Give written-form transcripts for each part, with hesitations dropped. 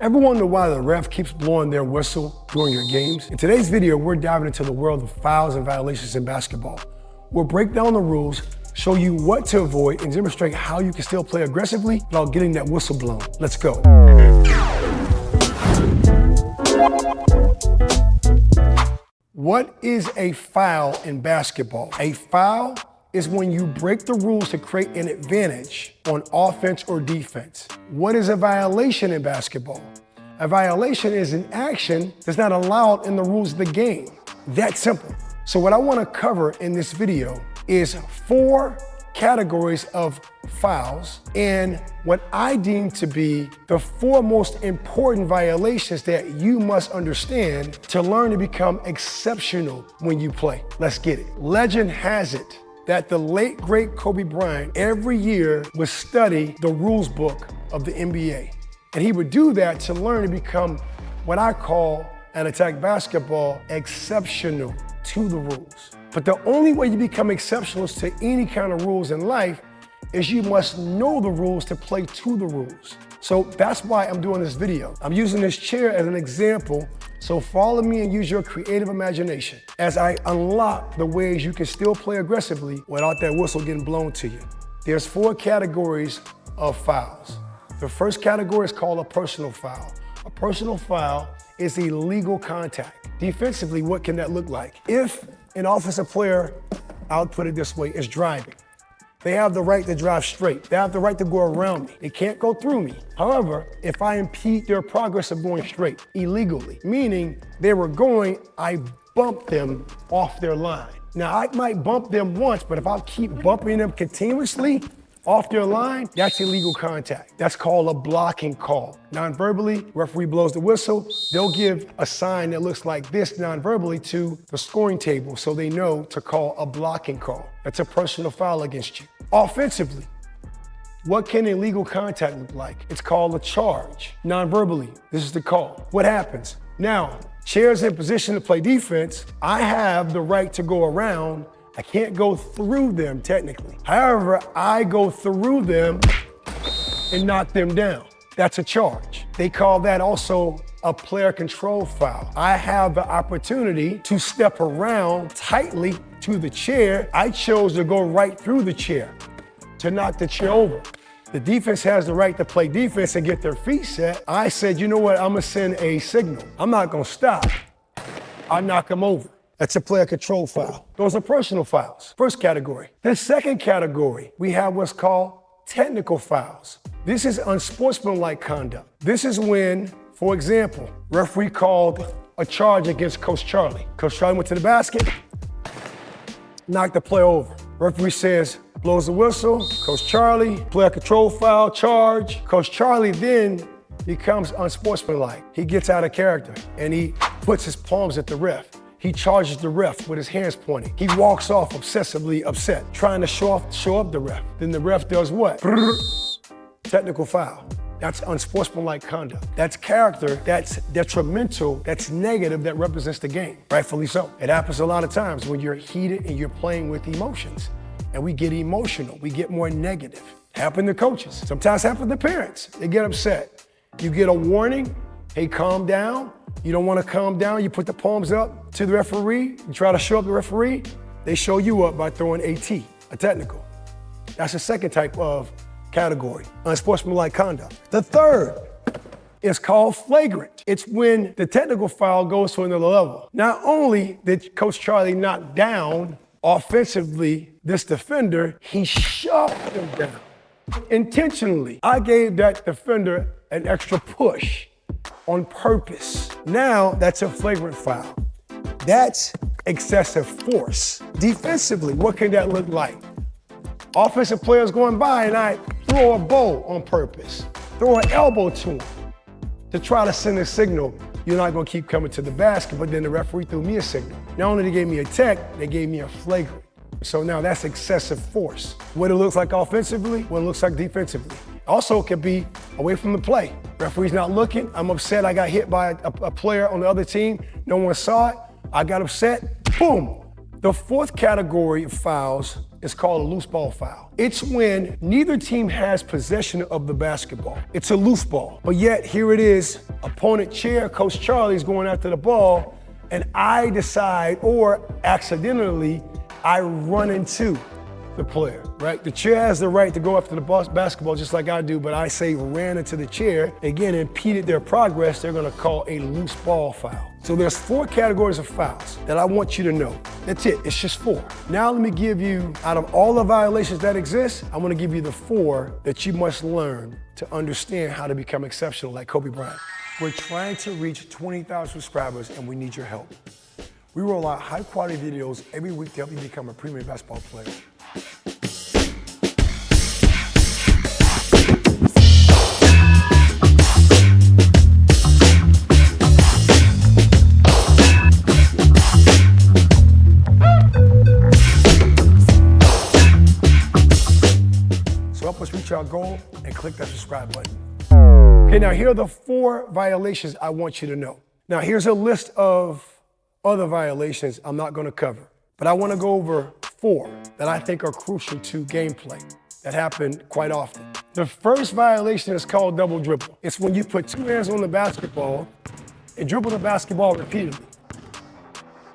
Ever wonder why the ref keeps blowing their whistle during your games? In today's video, we're diving into the world of fouls and violations in basketball. We'll break down the rules, show you what to avoid, and demonstrate how you can still play aggressively without getting that whistle blown. Let's go. What is a foul in basketball? A foul is when you break the rules to create an advantage on offense or defense. What is a violation in basketball? A violation is an action that's not allowed in the rules of the game. That simple. So what I want to cover in this video is 4 categories of fouls and what I deem to be the 4 most important violations that you must understand to learn to become exceptional when you play. Let's get it. Legend has it that the late, great Kobe Bryant every year would study the rules book of the NBA. And he would do that to learn to become what I call at Attack Basketball exceptional to the rules. But the only way you become exceptional to any kind of rules in life is you must know the rules to play to the rules. So that's why I'm doing this video. I'm using this chair as an example, so follow me and use your creative imagination as I unlock the ways you can still play aggressively without that whistle getting blown to you. There's 4 categories of fouls. The first category is called a personal foul. A personal foul is illegal contact. Defensively, what can that look like? If an offensive player, I'll put it this way, is driving, they have the right to drive straight. They have the right to go around me. They can't go through me. However, if I impede their progress of going straight illegally, meaning they were going, I bump them off their line. Now, I might bump them once, but if I keep bumping them continuously off their line, that's illegal contact. That's called a blocking call. Non-verbally, referee blows the whistle. They'll give a sign that looks like this non-verbally to the scoring table so they know to call a blocking call. That's a personal foul against you. Offensively, what can illegal contact look like? It's called a charge. Non-verbally, this is the call. What happens? Now, chair's in position to play defense. I have the right to go around. I can't go through them technically. However, I go through them and knock them down. That's a charge. They call that also a player control foul. I have the opportunity to step around tightly to the chair. I chose to go right through the chair to knock the chair over. The defense has the right to play defense and get their feet set. I said, you know what, I'm gonna send a signal. I'm not gonna stop. I knock them over. That's a player control foul. Those are personal fouls, first category. The second category, we have what's called technical fouls. This is unsportsmanlike conduct. This is when, for example, referee called a charge against Coach Charlie. Coach Charlie went to the basket, knocked the player over. Referee says, blows the whistle, Coach Charlie, player control foul, charge. Coach Charlie then becomes unsportsmanlike. He gets out of character and he puts his palms at the ref. He charges the ref with his hands pointing. He walks off obsessively upset, trying to show up the ref. Then the ref does what? Technical foul. That's unsportsmanlike conduct. That's character, that's detrimental, that's negative, that represents the game. Rightfully so. It happens a lot of times when you're heated and you're playing with emotions. And we get emotional, we get more negative. Happen to coaches. Sometimes happen to parents. They get upset. You get a warning, hey, calm down. You don't want to calm down, you put the palms up to the referee, you try to show up the referee, they show you up by throwing AT, a technical. That's the second type of category, unsportsmanlike conduct. The third is called flagrant. It's when the technical foul goes to another level. Not only did Coach Charlie knock down offensively this defender, he shoved him down intentionally. I gave that defender an extra push on purpose. Now that's a flagrant foul. That's excessive force. Defensively, what can that look like? Offensive players going by and I throw a bow on purpose, throw an elbow to him to try to send a signal, you're not gonna keep coming to the basket, but then the referee threw me a signal. Not only they gave me a tech, they gave me a flagrant. So now that's excessive force. What it looks like offensively, what it looks like defensively. Also, it could be away from the play. Referee's not looking. I'm upset. I got hit by a player on the other team. No one saw it. I got upset. Boom. The fourth category of fouls is called a loose ball foul. It's when neither team has possession of the basketball. It's a loose ball, but yet here it is, opponent chair, Coach Charlie's going after the ball, and I decide, or accidentally, I run into the player, right? The chair has the right to go after the basketball just like I do, but I say ran into the chair, again, impeded their progress, they're gonna call a loose ball foul. So there's 4 categories of fouls that I want you to know. That's it, it's just 4. Now let me give you, out of all the violations that exist, I'm gonna give you the 4 that you must learn to understand how to become exceptional like Kobe Bryant. We're trying to reach 20,000 subscribers and we need your help. We roll out high quality videos every week to help you become a premium basketball player. So help us reach our goal and click that subscribe button. Okay, now here are the 4 violations I want you to know. Now here's a list of other violations I'm not gonna cover, but I wanna go over 4 that I think are crucial to gameplay that happen quite often. The first violation is called double dribble. It's when you put 2 hands on the basketball and dribble the basketball repeatedly.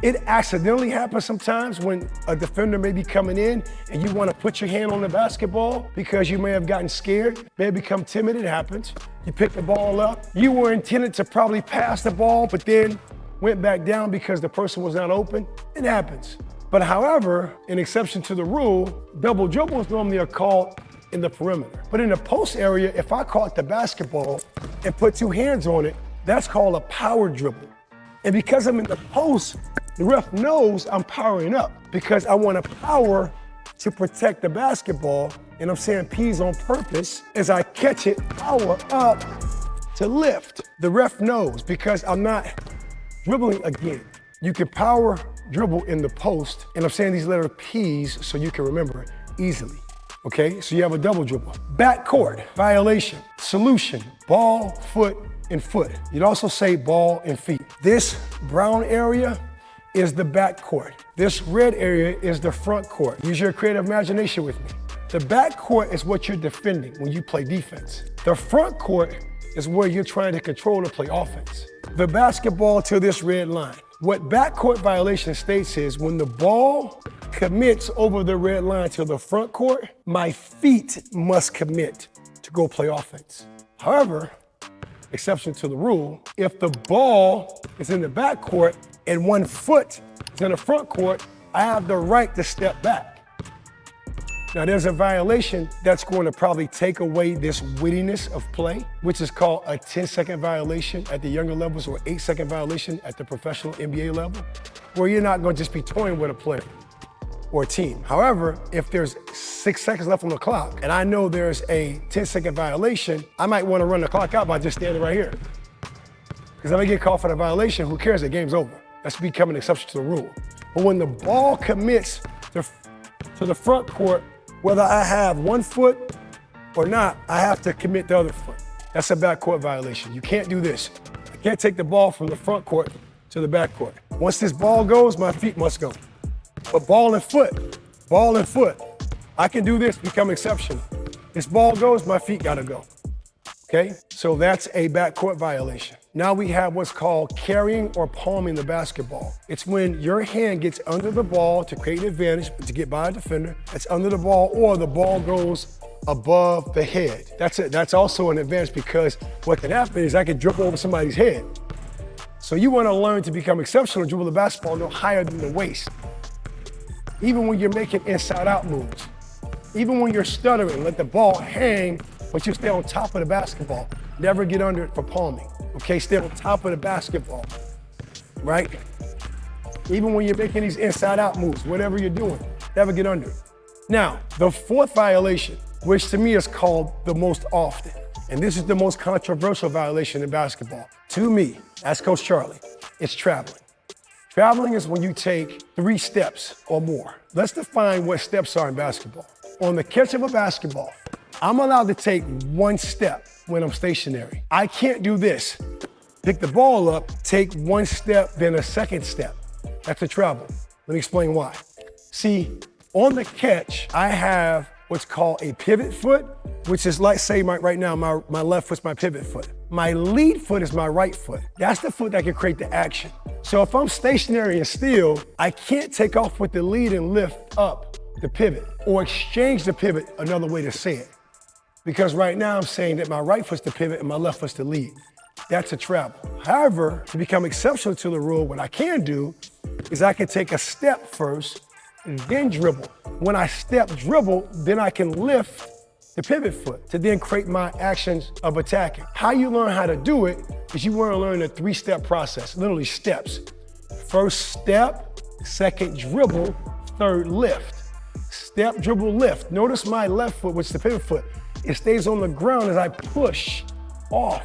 It accidentally happens sometimes when a defender may be coming in and you want to put your hand on the basketball because you may have gotten scared, may have become timid, it happens. You pick the ball up. You were intended to probably pass the ball, but then went back down because the person was not open. It happens. But however, an exception to the rule, double dribbles normally are called in the perimeter. But in the post area, if I caught the basketball and put 2 hands on it, that's called a power dribble. And because I'm in the post, the ref knows I'm powering up because I want to power to protect the basketball. And I'm saying P's on purpose as I catch it, power up to lift. The ref knows because I'm not dribbling again. You can power dribble in the post, and I'm saying these letter P's so you can remember it easily. Okay, so you have a double dribble. Backcourt violation, solution, ball, foot, and foot. You'd also say ball and feet. This brown area is the backcourt. This red area is the front court. Use your creative imagination with me. The backcourt is what you're defending when you play defense. The front court is where you're trying to control to play offense. The basketball to this red line. What backcourt violation states is when the ball commits over the red line to the front court, my feet must commit to go play offense. However, exception to the rule, if the ball is in the backcourt and 1 foot is in the front court, I have the right to step back. Now there's a violation that's going to probably take away this wittiness of play, which is called a 10-second violation at the younger levels or 8-second violation at the professional NBA level, where you're not going to just be toying with a player or a team. However, if there's 6 seconds left on the clock and I know there's a 10-second violation, I might want to run the clock out by just standing right here. Because if I get called for the violation, who cares? The game's over. That's becoming an exception to the rule. But when the ball commits to the front court, whether I have 1 foot or not, I have to commit the other foot. That's a backcourt violation. You can't do this. I can't take the ball from the front court to the back court. Once this ball goes, my feet must go. But ball and foot, I can do this, become exceptional. This ball goes, my feet gotta go. Okay, so that's a backcourt violation. Now we have what's called carrying or palming the basketball. It's when your hand gets under the ball to create an advantage, to get by a defender, that's under the ball, or the ball goes above the head. That's also an advantage because what can happen is I can dribble over somebody's head. So you wanna learn to become exceptional, dribble the basketball no higher than the waist. Even when you're making inside-out moves. Even when you're stuttering, let the ball hang, but you stay on top of the basketball. Never get under it for palming. Okay, stay on top of the basketball, right? Even when you're making these inside-out moves, whatever you're doing, never get under it. Now, the 4th violation, which to me is called the most often, and this is the most controversial violation in basketball. To me, as Coach Charlie, it's traveling. Traveling is when you take 3 steps or more. Let's define what steps are in basketball. On the catch of a basketball, I'm allowed to take 1 step when I'm stationary. I can't do this. Pick the ball up, take 1 step, then a 2nd step. That's a travel. Let me explain why. See, on the catch, I have what's called a pivot foot, which is like, say right now, my left foot's my pivot foot. My lead foot is my right foot. That's the foot that can create the action. So if I'm stationary and still, I can't take off with the lead and lift up the pivot, or exchange the pivot, another way to say it. Because right now I'm saying that my right foot's the pivot and my left foot's the lead. That's a travel. However, to become exceptional to the rule, what I can do is I can take a step first and then dribble. When I step dribble, then I can lift the pivot foot to then create my actions of attacking. How you learn how to do it is you want to learn a 3-step process, literally steps. First step, second dribble, third lift. Step, dribble, lift. Notice my left foot, which is the pivot foot, it stays on the ground as I push off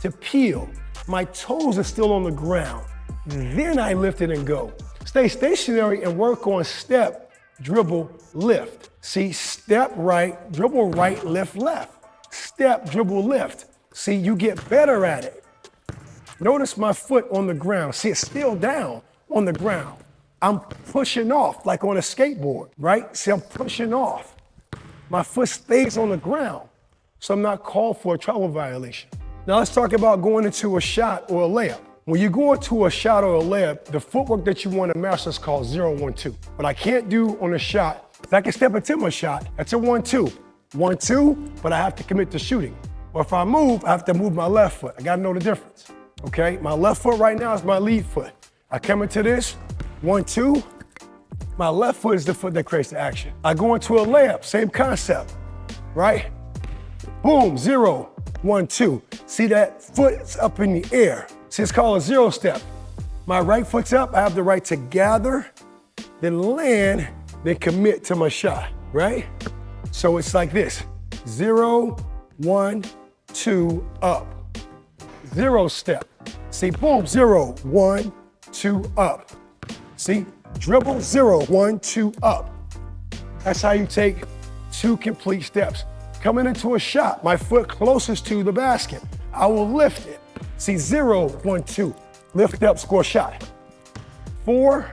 to peel. My toes are still on the ground. Then I lift it and go. Stay stationary and work on step, dribble, lift. See, step right, dribble right, lift left. Step, dribble, lift. See, you get better at it. Notice my foot on the ground. See, it's still down on the ground. I'm pushing off like on a skateboard, right? See, I'm pushing off. My foot stays on the ground, so I'm not called for a travel violation. Now let's talk about going into a shot or a layup. When you go into a shot or a layup, the footwork that you want to master is called 0-1-2. What I can't do on a shot is I can step into my shot. That's a 1-2. 1-2, but I have to commit to shooting. Or if I move, I have to move my left foot. I got to know the difference, okay? My left foot right now is my lead foot. I come into this, 1-2. My left foot is the foot that creates the action. I go into a layup, same concept, right? Boom, 0-1-2. See that foot's up in the air. See, it's called a 0 step. My right foot's up, I have the right to gather, then land, then commit to my shot, right? So it's like this, 0-1-2 up. 0 step. See, boom, 0-1-2 up. See, dribble, 0-1-2 up. That's how you take 2 complete steps. Coming into a shot, my foot closest to the basket, I will lift it. See, 0-1-2, lift up, score shot. 4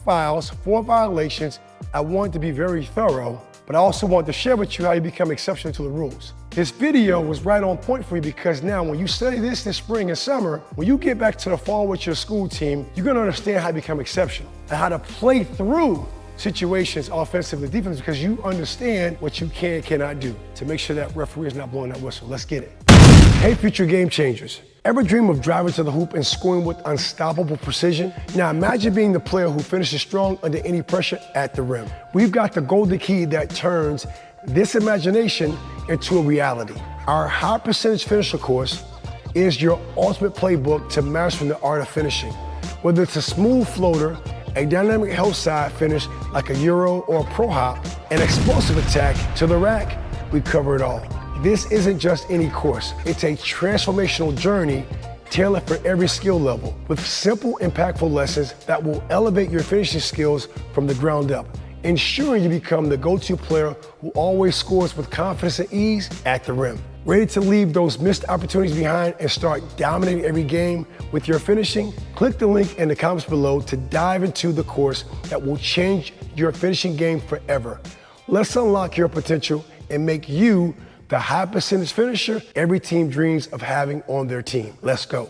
fouls, 4 violations. I want to be very thorough, but I also want to share with you how you become exceptional to the rules. This video was right on point for you because now when you study this spring and summer, when you get back to the fall with your school team, you're gonna understand how to become exceptional and how to play through situations offensively, defensively, because you understand what you can and cannot do to make sure that referee is not blowing that whistle. Let's get it. Hey, future game changers. Ever dream of driving to the hoop and scoring with unstoppable precision? Now imagine being the player who finishes strong under any pressure at the rim. We've got the golden key that turns this imagination into a reality. Our high percentage finisher course is your ultimate playbook to mastering the art of finishing. Whether it's a smooth floater, a dynamic help side finish like a Euro or a Pro Hop, an explosive attack to the rack, we cover it all. This isn't just any course. It's a transformational journey tailored for every skill level with simple, impactful lessons that will elevate your finishing skills from the ground up, ensuring you become the go-to player who always scores with confidence and ease at the rim. Ready to leave those missed opportunities behind and start dominating every game with your finishing? Click the link in the comments below to dive into the course that will change your finishing game forever. Let's unlock your potential and make you the high percentage finisher every team dreams of having on their team. Let's go.